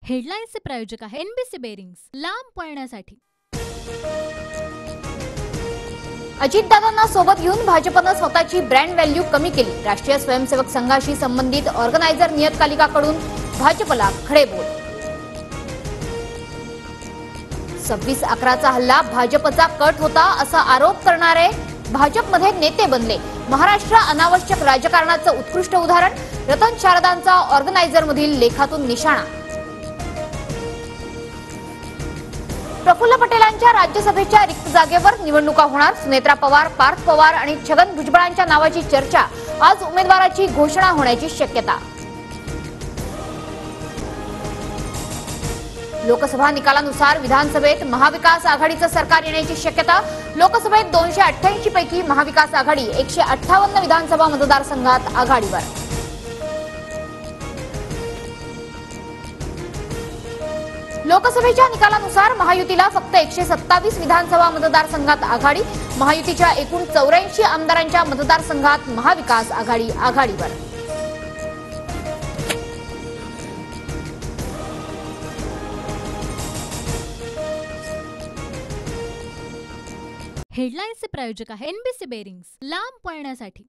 हेडलाईन्सचे प्रायोजक आहे NBC bearings, लांब पळण्यासाठी। अजितदादांना सोबत घेऊन भाजपनं स्वतःची ब्रँड व्हॅल्यू कमी केली। राष्ट्रीय स्वयंसेवक संघाशी संबंधित ऑर्गनायझर नियतकालिकाकडून भाजपला खडे बोल। 26/11चा हल्ला भाजपचा कट होता असा आरोप करणारे भाजपमध्ये नेते बनले। महाराष्ट्र अनावश्यक राजकारणाचं उत्कृष्ट उदाहरण, रतन शारदांचा ऑर्गनायझरमधील लेखातून निशाणा। प्रफुल्ल पटेलांच्या राज्यसभेच्या रिक्त जागेवर निवडणुका होणार। सुनेत्रा पवार, पार्थ पवार आणि छगन भुजबळांच्या नावाची चर्चा। आज उमेदवाराची घोषणा होण्याची शक्यता। लोकसभा निकालानुसार विधानसभेत महाविकास आघाडीचं सरकार येण्याची शक्यता। लोकसभेत 288 पैकी महाविकास आघाडी 158 विधानसभा मतदारसंघात आघाडीवर। लोकसभेच्या निकालानुसार महायुतीला फक्त 127 विधानसभा मतदारसंघात आघाडी। महायुतीच्या एकूण 84 आमदारांच्या मतदारसंघात महाविकास आघाडी आघाडीवर। हेडलाईन्सचे प्रायोजक आहे एनबीसी बेरिंग्स, लांब पळण्यासाठी।